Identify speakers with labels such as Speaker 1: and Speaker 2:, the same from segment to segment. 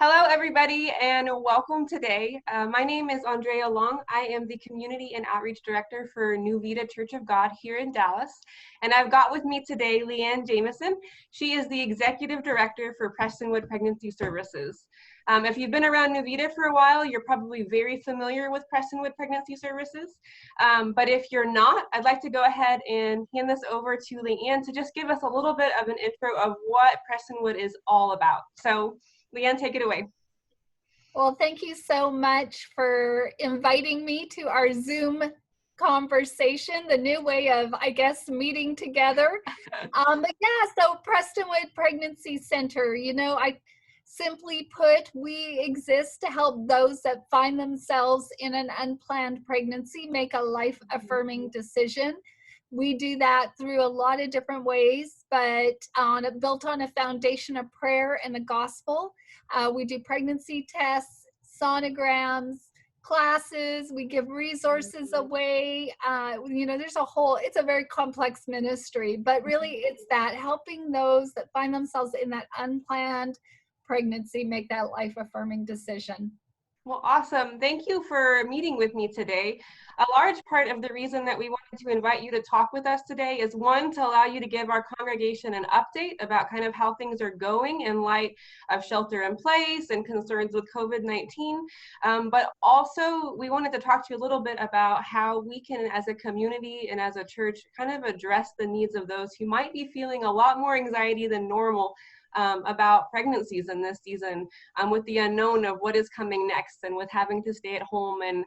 Speaker 1: Hello, everybody, and welcome today. My name is Andrea Long. I am the Community and Outreach Director for New Vida Church of God here in Dallas. And I've got with me today Leanne Jameson. She is the Executive Director for Prestonwood Pregnancy Services. If you've been around New Vida for a while, you're probably very familiar with Prestonwood Pregnancy Services. But if you're not, I'd like to go ahead and hand this over to Leanne to just give us a little bit of an intro of what Prestonwood is all about. So, Leanne, take it away.
Speaker 2: Well, thank you so much for inviting me to our Zoom conversation, the new way of, I guess, meeting together. But yeah, so Prestonwood Pregnancy Center, I simply put, we exist to help those that find themselves in an unplanned pregnancy make a life-affirming decision. We do that through a lot of different ways, but built on a foundation of prayer and the gospel. We do pregnancy tests, sonograms, classes. We give resources away. It's a very complex ministry, but really it's that helping those that find themselves in that unplanned pregnancy make that life-affirming decision.
Speaker 1: Well, awesome. Thank you for meeting with me today. A large part of the reason that we wanted to invite you to talk with us today is, one, to allow you to give our congregation an update about kind of how things are going in light of shelter in place and concerns with COVID-19. But also, we wanted to talk to you a little bit about how we can, as a community and as a church, kind of address the needs of those who might be feeling a lot more anxiety than normal about pregnancies in this season, with the unknown of what is coming next and with having to stay at home and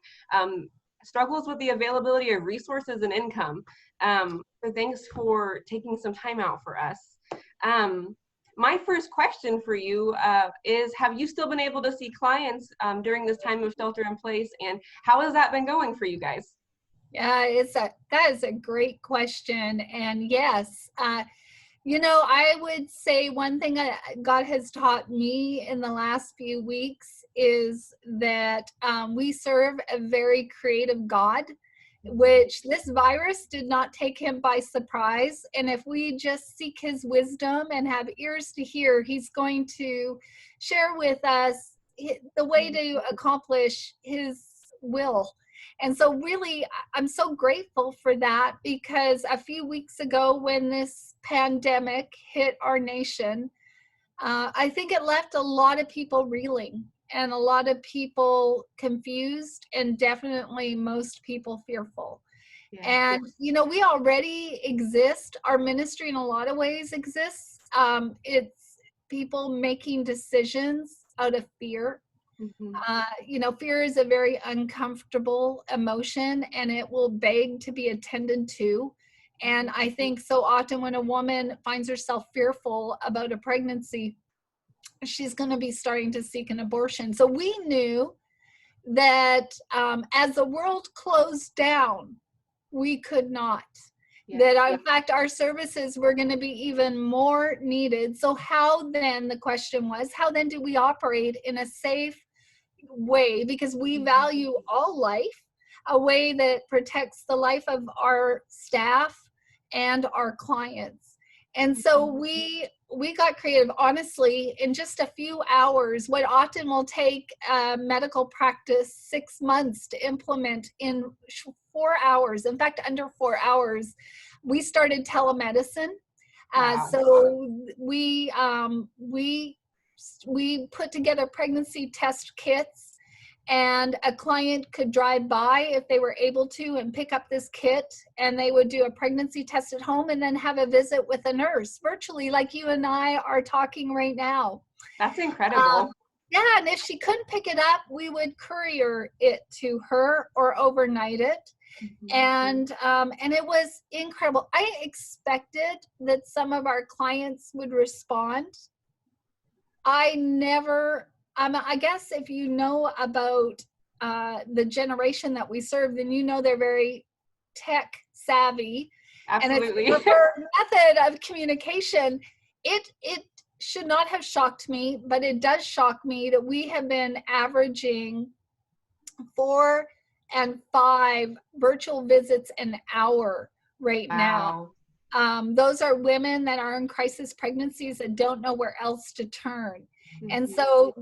Speaker 1: struggles with the availability of resources and income. So thanks for taking some time out for us. My first question for you is, have you still been able to see clients during this time of shelter in place, and how has that been going for you guys?
Speaker 2: Yeah, that is a great question. And yes, I would say one thing God has taught me in the last few weeks is that we serve a very creative God, which this virus did not take him by surprise. And if we just seek his wisdom and have ears to hear, he's going to share with us the way to accomplish his will. And so really, I'm so grateful for that, because a few weeks ago when this pandemic hit our nation, I think it left a lot of people reeling and a lot of people confused, and definitely most people fearful. Yeah. And, we already exist. Our ministry in a lot of ways exists. It's people making decisions out of fear. Mm-hmm. Fear is a very uncomfortable emotion, and it will beg to be attended to. And I think so often when a woman finds herself fearful about a pregnancy, she's going to be starting to seek an abortion. So we knew that as the world closed down, we could not. Yeah. That in fact, our services were going to be even more needed. So how then, the question was, how then do we operate in a safe way, because we value all life, a way that protects the life of our staff and our clients. And so we got creative. Honestly, in just a few hours, what often will take medical practice 6 months to implement, in 4 hours, in fact under 4 hours, we started telemedicine. Wow. So we put together pregnancy test kits, and a client could drive by if they were able to and pick up this kit, and they would do a pregnancy test at home and then have a visit with a nurse virtually, like you and I are talking right now.
Speaker 1: That's incredible.
Speaker 2: Yeah, and if she couldn't pick it up, we would courier it to her or overnight it. Mm-hmm. And it was incredible. I expected that some of our clients would respond. I guess if you know about the generation that we serve, then they're very tech savvy.
Speaker 1: Absolutely.
Speaker 2: And it's their method of communication. It should not have shocked me, but it does shock me that we have been averaging 4 and 5 virtual visits an hour right now. Those are women that are in crisis pregnancies and don't know where else to turn. And
Speaker 1: Mhm.
Speaker 2: so,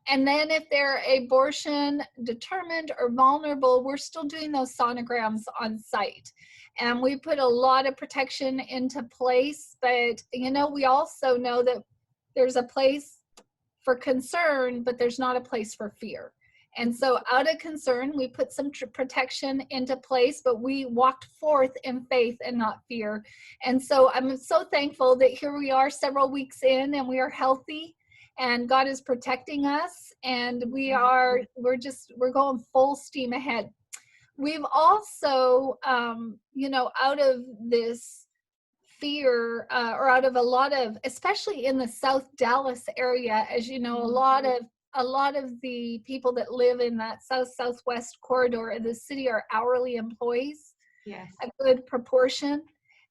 Speaker 2: and then if they're abortion determined or vulnerable, we're still doing those sonograms on site. And we put a lot of protection into place, but we also know that there's a place for concern, but there's not a place for fear. And so, out of concern, we put some protection into place, but we walked forth in faith and not fear. And so, I'm so thankful that here we are several weeks in and we are healthy and God is protecting us. And we're going full steam ahead. We've also, out of this fear or out of a lot of, especially in the South Dallas area, as you know, a lot of the people that live in that southwest corridor of the city are hourly employees.
Speaker 1: Yes.
Speaker 2: A good proportion.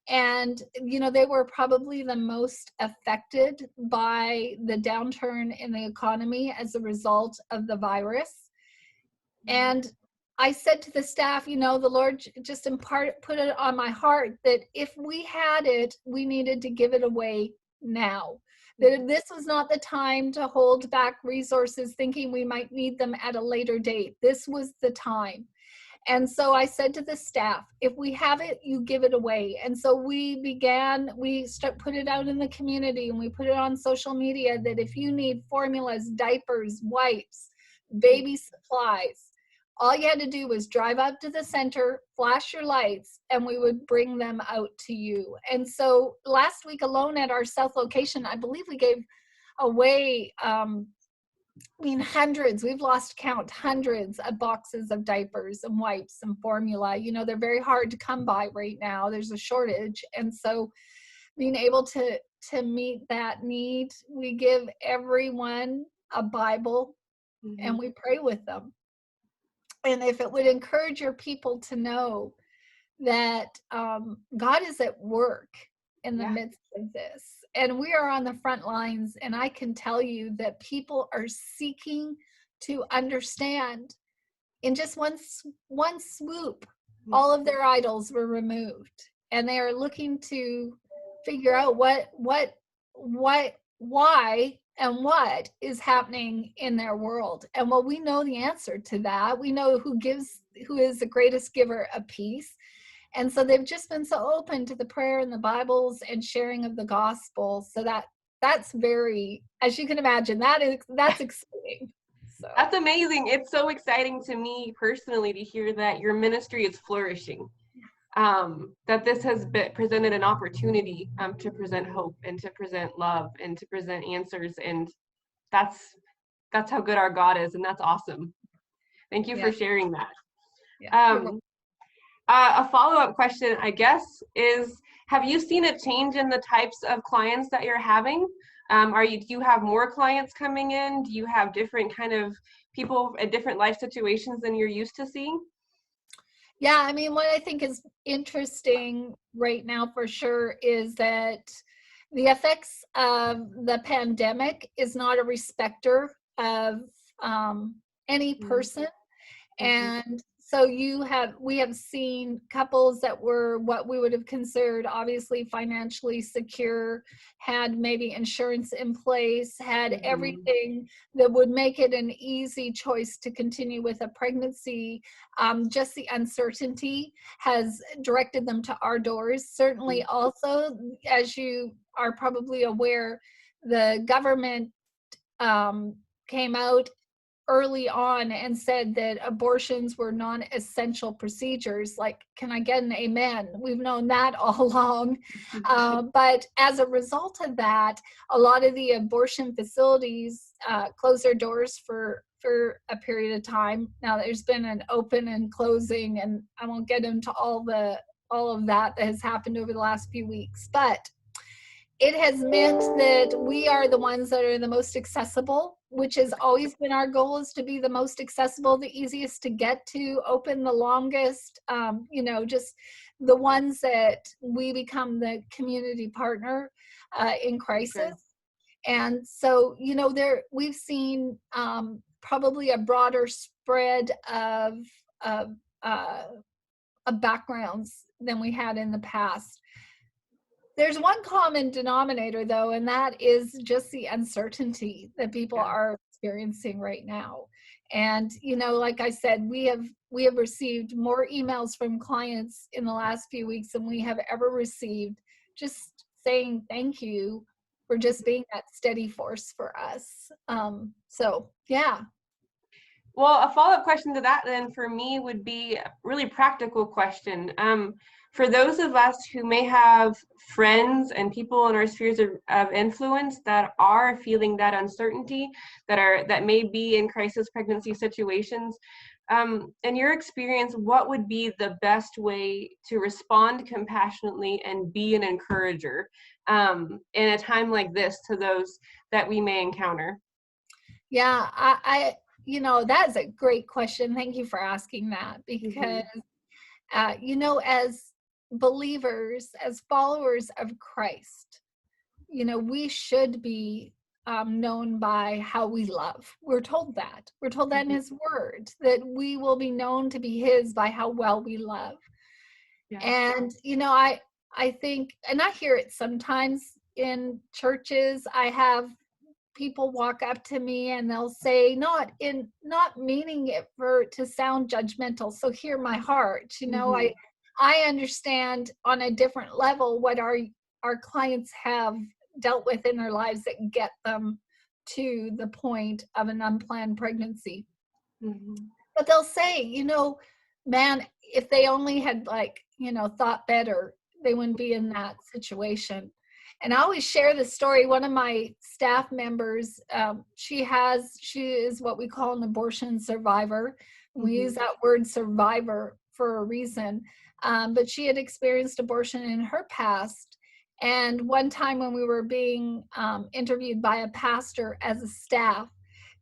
Speaker 2: And they were probably the most affected by the downturn in the economy as a result of the virus. And I said to the staff, the Lord just put it on my heart that if we had it, we needed to give it away now. That this was not the time to hold back resources thinking we might need them at a later date. This was the time. And so I said to the staff, if we have it, you give it away. And so we put it out in the community and we put it on social media that if you need formulas, diapers, wipes, baby supplies, all you had to do was drive up to the center, flash your lights, and we would bring them out to you. And so last week alone at our South location, I believe we gave away, hundreds, we've lost count, hundreds of boxes of diapers and wipes and formula. They're very hard to come by right now. There's a shortage. And so being able to meet that need, we give everyone a Bible and we pray with them. And if it would encourage your people to know that God is at work in the midst of this. And we are on the front lines. And I can tell you that people are seeking to understand. In just one swoop, all of their idols were removed. And they are looking to figure out why, and what is happening in their world. And well, we know the answer to that. We know who is the greatest giver of peace. And so they've just been so open to the prayer and the Bibles and sharing of the gospel. So that's very, as you can imagine, that's exciting. So
Speaker 1: That's amazing. It's so exciting to me personally to hear that your ministry is flourishing. That this has presented an opportunity to present hope and to present love and to present answers. And that's how good our God is. And that's awesome. Thank you for sharing that. A follow-up question, I guess, is have you seen a change in the types of clients that you're having? Do you have more clients coming in? Do you have different kind of people in different life situations than you're used to seeing?
Speaker 2: Yeah, what I think is interesting right now for sure is that the effects of the pandemic is not a respecter of any person. And so we have seen couples that were what we would have considered obviously financially secure, had maybe insurance in place, had everything that would make it an easy choice to continue with a pregnancy. Just the uncertainty has directed them to our doors. Certainly also, as you are probably aware, the government came out early on and said that abortions were non-essential procedures. Like, can I get an amen? We've known that all along. But as a result of that, a lot of the abortion facilities closed their doors for a period of time. Now there's been an open and closing, and I won't get into all of that has happened over the last few weeks, but it has meant that we are the ones that are the most accessible, which has always been our goal, is to be the most accessible, the easiest to get to, open the longest, just the ones that we become the community partner in crisis. Sure. And so, we've seen probably a broader spread of backgrounds than we had in the past. There's one common denominator though, and that is just the uncertainty that people
Speaker 1: Yeah.
Speaker 2: are experiencing right now. And like I said, we have received more emails from clients in the last few weeks than we have ever received, just saying thank you for just being that steady force for us. So yeah.
Speaker 1: Well, a follow-up question to that then for me would be a really practical question. For those of us who may have friends and people in our spheres of influence that are feeling that uncertainty, that may be in crisis pregnancy situations, in your experience, what would be the best way to respond compassionately and be an encourager in a time like this to those that we may encounter?
Speaker 2: Yeah, that's a great question. Thank you for asking that, because, as believers, as followers of Christ, we should be known by how we love. We're told that. We're told that in
Speaker 1: Mhm.
Speaker 2: His Word, that we will be known to be His by how well we love.
Speaker 1: Yes.
Speaker 2: And, I think, and I hear it sometimes in churches. I have people walk up to me and they'll say, not meaning it for to sound judgmental, so hear my heart.
Speaker 1: Mhm.
Speaker 2: I understand on a different level what our clients have dealt with in their lives that get them to the point of an unplanned pregnancy.
Speaker 1: Mhm.
Speaker 2: But they'll say, man, if they only had thought better, they wouldn't be in that situation. And I always share this story. One of my staff members, she is what we call an abortion survivor. We use
Speaker 1: Mhm.
Speaker 2: that word survivor for a reason. But she had experienced abortion in her past. And one time when we were being interviewed by a pastor as a staff,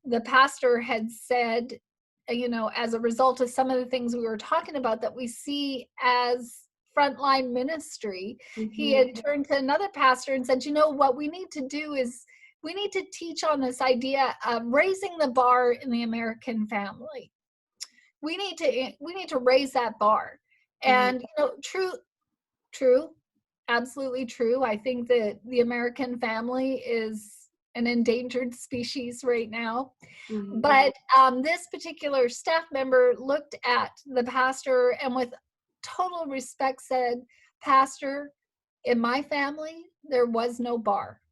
Speaker 2: the pastor had said, as a result of some of the things we were talking about that we see as frontline ministry, he
Speaker 1: Mhm.
Speaker 2: had turned to another pastor and said, what we need to do is we need to teach on this idea of raising the bar in the American family. We need to raise that bar.
Speaker 1: Mhm.
Speaker 2: And true, absolutely true. I think that the American family is an endangered species right now.
Speaker 1: Mhm.
Speaker 2: But this particular staff member looked at the pastor and with total respect said, Pastor, in my family, there was no bar.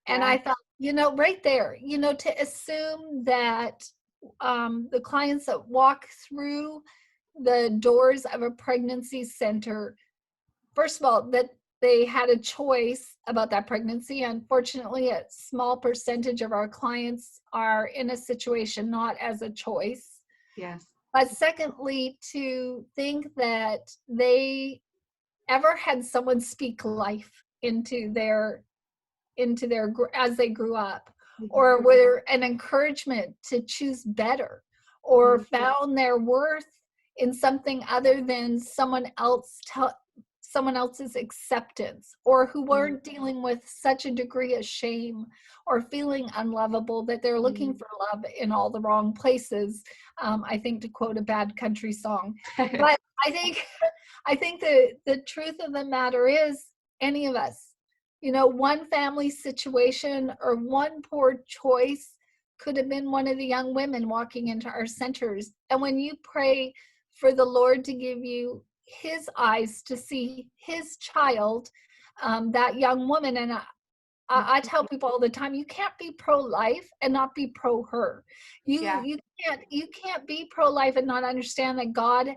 Speaker 2: And
Speaker 1: Yeah.
Speaker 2: I thought, right there, to assume that the clients that walk through the doors of a pregnancy center, first of all, that they had a choice about that pregnancy. Unfortunately, a small percentage of our clients are in a situation not as a choice.
Speaker 1: Yes.
Speaker 2: But secondly, to think that they ever had someone speak life into their as they grew up,
Speaker 1: Mhm.
Speaker 2: or were an encouragement to choose better, or
Speaker 1: Mhm.
Speaker 2: found their worth in something other than someone else's acceptance, or who
Speaker 1: Mhm.
Speaker 2: weren't dealing with such a degree of shame or feeling unlovable that they're looking
Speaker 1: Mhm.
Speaker 2: for love in all the wrong places. I think, to quote a bad country song. But I think I think the truth of the matter is, any of us, one family situation or one poor choice could have been one of the young women walking into our centers. And when you pray for the Lord to give you His eyes to see His child, that young woman, and I tell people all the time, you can't be pro-life and not be pro-her. You
Speaker 1: Yeah.
Speaker 2: you can't be pro-life and not understand that God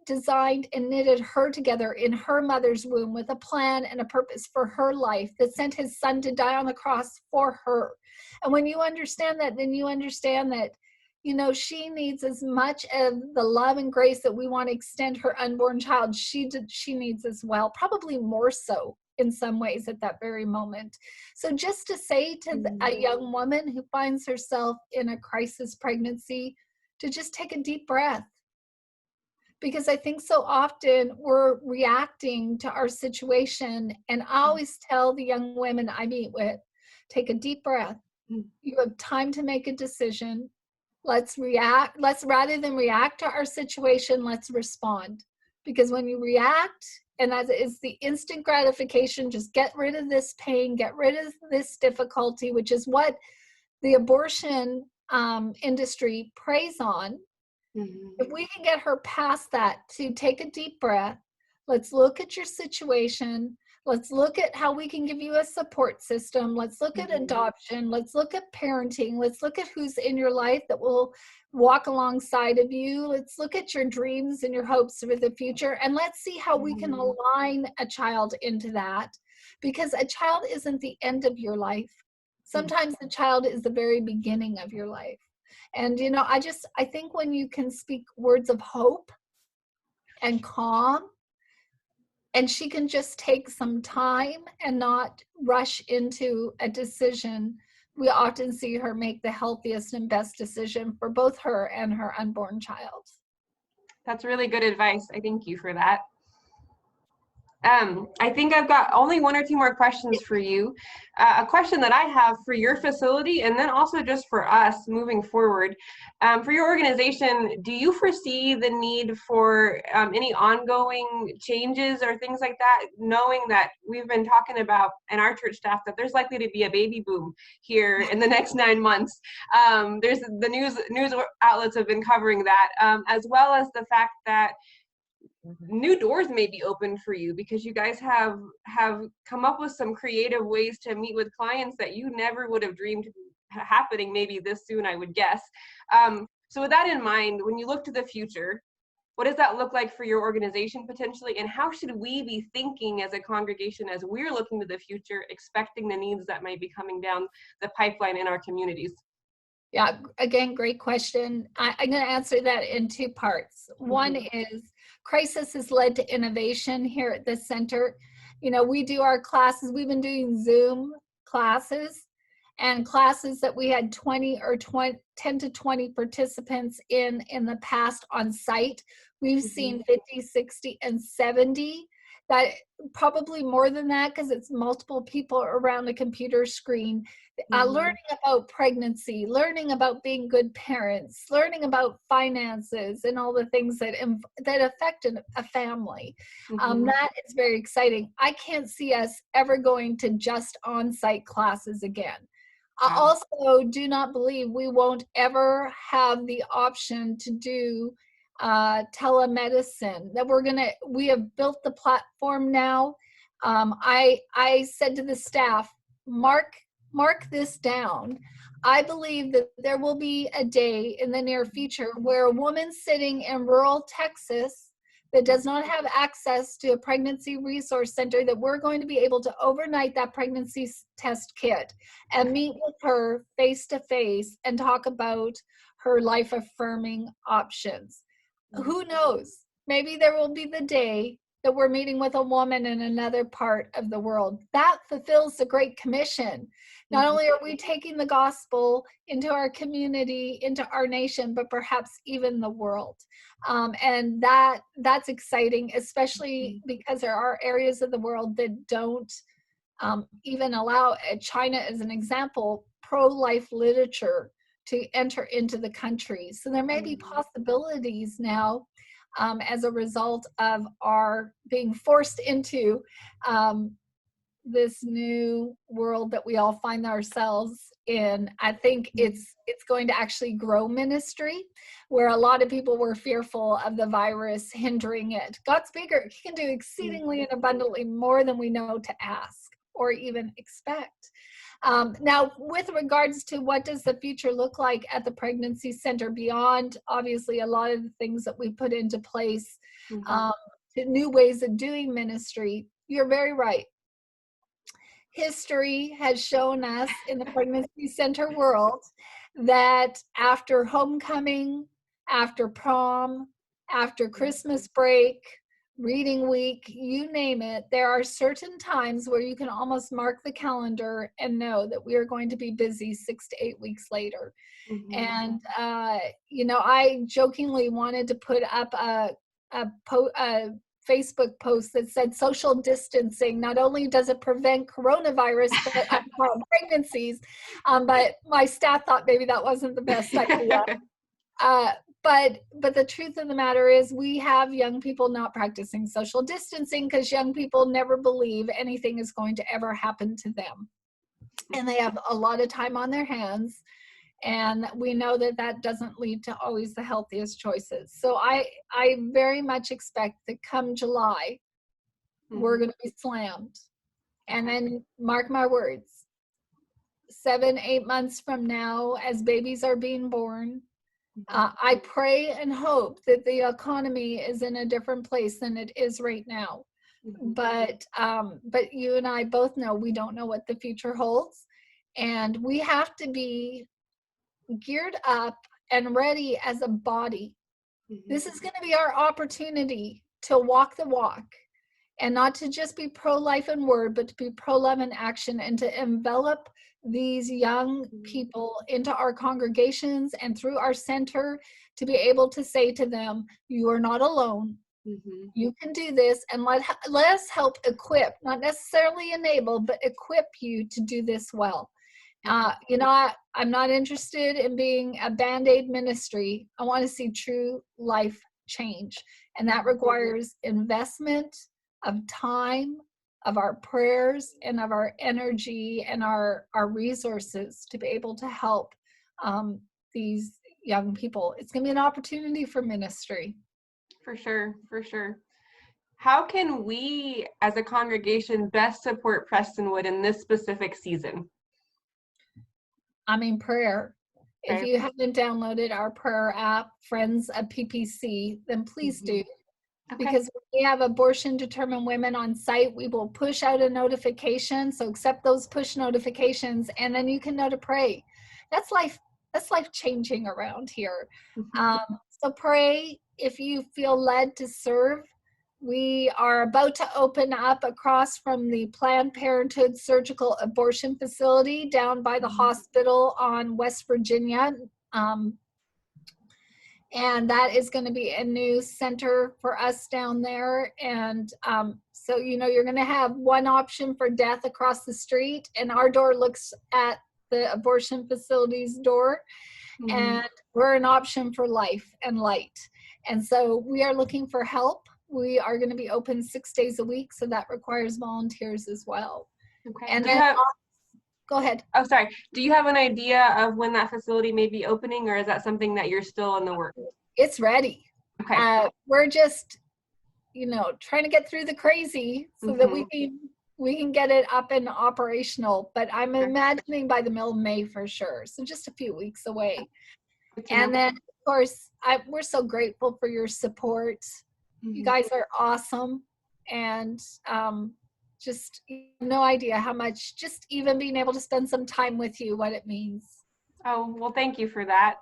Speaker 2: designed and knitted her together in her mother's womb with a plan and a purpose for her life, that sent His Son to die on the cross for her. And when you understand that, then you understand that she needs as much of the love and grace that we want to extend her unborn child. She needs as well, probably more so in some ways at that very moment. So just to say to a
Speaker 1: Mhm.
Speaker 2: young woman who finds herself in a crisis pregnancy, to just take a deep breath, because I think so often we're reacting to our situation. And I always tell the young women I meet with, take a deep breath.
Speaker 1: Mhm.
Speaker 2: You have time to make a decision. Let's react. Let's, rather than react to our situation, let's respond. Because when you react And that is the instant gratification. Just get rid of this pain, get rid of this difficulty, which is what the abortion industry preys on. If we can get her past that, to take a deep breath, let's look at your situation. Let's look at how we can give you a support system. Let's look at adoption. Let's look at parenting. Let's look at who's in your life that will walk alongside of you. Let's look at your dreams and your hopes for the future. And let's see how we can align a child into that. Because a child isn't the end of your life. Sometimes the child is the very beginning of your life. And, you know, I think when you can speak words of hope and calm, and she can just take some time and not rush into a decision, we often see her make the healthiest and best decision for both her and her unborn child.
Speaker 1: That's really good advice. I thank you for that. I think I've got only one or two more questions for you. A question that I have for your facility, and then also just for us moving forward. For your organization, do you foresee the need for any ongoing changes or things like that, knowing that we've been talking about in our church staff that there's likely to be a baby boom here in the next 9 months? There's the news outlets have been covering that, as well as the fact that new doors may be open for you because you guys have come up with some creative ways to meet with clients that you never would have dreamed happening maybe this soon, I would guess. So with that in mind, when you look to the future, what does that look like for your organization potentially, and how should we be thinking as a congregation as we're looking to the future, expecting the needs that might be coming down the pipeline in our communities?
Speaker 2: Yeah, again, great question. I'm going to answer that in two parts. One is crisis has led to innovation here at this center. You know, we do our classes. We've been doing Zoom classes, and classes that we had 10 to 20 participants in the past on site. We've seen 50, 60, and 70. That probably more than that because it's multiple people around a computer screen, learning about pregnancy, learning about being good parents, learning about finances and all the things that affect a family. That is very exciting. I can't see us ever going to just on-site classes again. I also do not believe we won't ever have the option to do telemedicine. That we have built the platform now. I said to the staff, mark this down. I believe that there will be a day in the near future where a woman sitting in rural Texas that does not have access to a pregnancy resource center, that we're going to be able to overnight that pregnancy test kit and meet with her face to face and talk about her life affirming options. Who knows? Maybe there will be the day that we're meeting with a woman in another part of the world. That fulfills the Great Commission. Not only are we taking the gospel into our community, into our nation, but perhaps even the world. And that's exciting, especially because there are areas of the world that don't even allow, China as an example, pro-life literature to enter into the country. So there may be possibilities now as a result of our being forced into this new world that we all find ourselves in. I think it's going to actually grow ministry, where a lot of people were fearful of the virus hindering it. God's bigger. He can do exceedingly and abundantly more than we know to ask or even expect. Now, with regards to what does the future look like at the Pregnancy Center beyond, obviously, a lot of the things that we put into place, new ways of doing ministry, you're very right. History has shown us in the Pregnancy Center world that after homecoming, after prom, after Christmas break, reading week, you name it, there are certain times where you can almost mark the calendar and know that we are going to be busy 6 to 8 weeks later. And, you know, I jokingly wanted to put up a Facebook post that said social distancing not only does it prevent coronavirus, but pregnancies, but my staff thought maybe that wasn't the best idea. but the truth of the matter is we have young people not practicing social distancing because young people never believe anything is going to ever happen to them. And they have a lot of time on their hands. And we know that that doesn't lead to always the healthiest choices. So I very much expect that come July, we're going to be slammed. And then mark my words, 7-8 months from now, as babies are being born, I pray and hope that the economy is in a different place than it is right now. But you and I both know we don't know what the future holds, and we have to be geared up and ready as a body. This is going to be our opportunity to walk the walk, and not to just be pro-life in word, but to be pro-love in action, and to envelop these young people into our congregations and through our center, to be able to say to them, you are not alone. You can do this, and let us help equip, not necessarily enable, but equip you to do this well. You know, I'm not interested in being a Band-Aid ministry. I want to see true life change, and that requires investment of time, of our prayers, and of our energy and our resources to be able to help these young people. It's going to be an opportunity for ministry.
Speaker 1: For sure, for sure. How can we as a congregation best support Prestonwood in this specific season?
Speaker 2: I mean, prayer. Okay. If you haven't downloaded our prayer app, Friends of PPC, then please do. Okay. Because when we have abortion determined women on site, we will push out a notification. So accept those push notifications, and then you can know to pray. That's life changing around here. So pray. If you feel led to serve, we are about to open up across from the Planned Parenthood Surgical Abortion Facility down by the hospital on West Virginia. And that is going to be a new center for us down there. And so, you know, you're going to have one option for death across the street, and our door looks at the abortion facility's door. And we're an option for life and light. And so we are looking for help. We are going to be open 6 days a week, so that requires volunteers as well. Okay. And then, go ahead.
Speaker 1: Oh, sorry. Do you have an idea of when that facility may be opening, or is that something that you're still in the works?
Speaker 2: It's ready.
Speaker 1: Okay.
Speaker 2: We're just, you know, trying to get through the crazy so that we can get it up and operational. But I'm imagining by the middle of May for sure. So just a few weeks away. And then, of course, we're so grateful for your support. You guys are awesome, and just no idea how much just even being able to spend some time with you, what it means.
Speaker 1: Oh, well, thank you for that.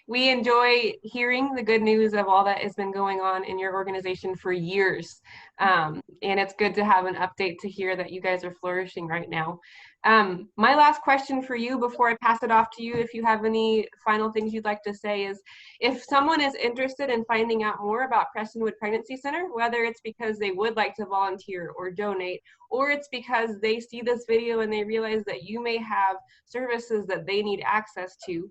Speaker 1: We enjoy hearing the good news of all that has been going on in your organization for years. And it's good to have an update to hear that you guys are flourishing right now. My last question for you before I pass it off to you, if you have any final things you'd like to say, is if someone is interested in finding out more about Prestonwood Pregnancy Center, whether it's because they would like to volunteer or donate, or it's because they see this video and they realize that you may have services that they need access to,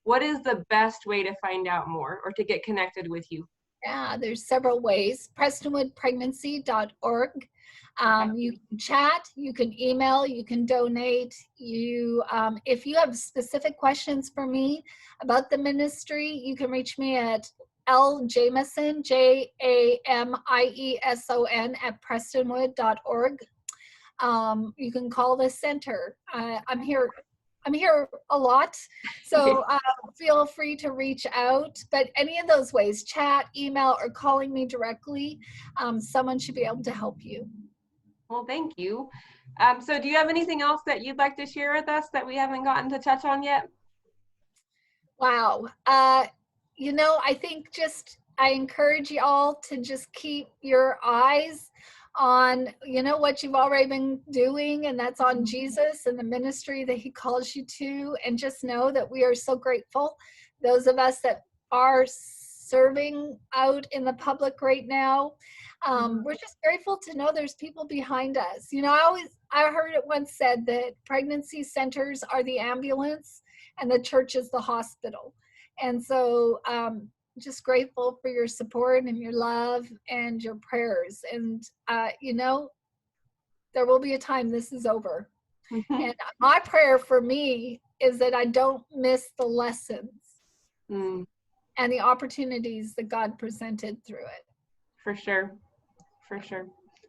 Speaker 1: what is the best way to find out more or to get connected with you?
Speaker 2: Yeah, there's several ways. PrestonwoodPregnancy.org. You can chat, you can email, you can donate. If you have specific questions for me about the ministry, you can reach me at ljamieson, JAMIESON @prestonwood.org. You can call the center. I'm here a lot, so feel free to reach out. But any of those ways, chat, email, or calling me directly, someone should be able to help you.
Speaker 1: Well, thank you. So do you have anything else that you'd like to share with us that we haven't gotten to touch on yet?
Speaker 2: Wow. You know, I think I encourage you all to just keep your eyes on, you know, what you've already been doing, and that's on Jesus and the ministry that he calls you to. And just know that we are so grateful. Those of us that are serving out in the public right now, we're just grateful to know there's people behind us. You know, I heard it once said that pregnancy centers are the ambulance and the church is the hospital. And so just grateful for your support and your love and your prayers. And, there will be a time this is over. And my prayer for me is that I don't miss the lessons and the opportunities that God presented through it.
Speaker 1: For sure. For sure.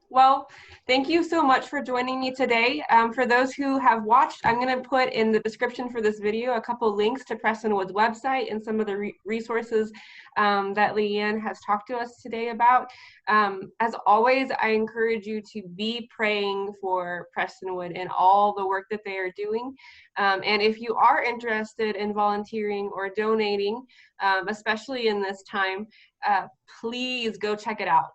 Speaker 1: Well, thank you so much for joining me today. For those who have watched, I'm going to put in the description for this video a couple links to Prestonwood's website and some of the resources that Leanne has talked to us today about. As always, I encourage you to be praying for Prestonwood and all the work that they are doing. And if you are interested in volunteering or donating, especially in this time, please go check it out.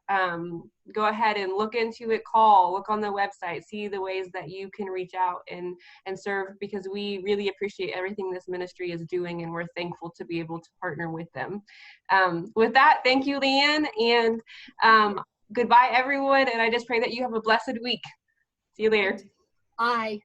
Speaker 1: Go ahead and look into it, look on the website, see the ways that you can reach out and serve, because we really appreciate everything this ministry is doing, and we're thankful to be able to partner with them. With that, thank you, Leanne, and goodbye, everyone, and I just pray that you have a blessed week. See you later.
Speaker 2: Bye.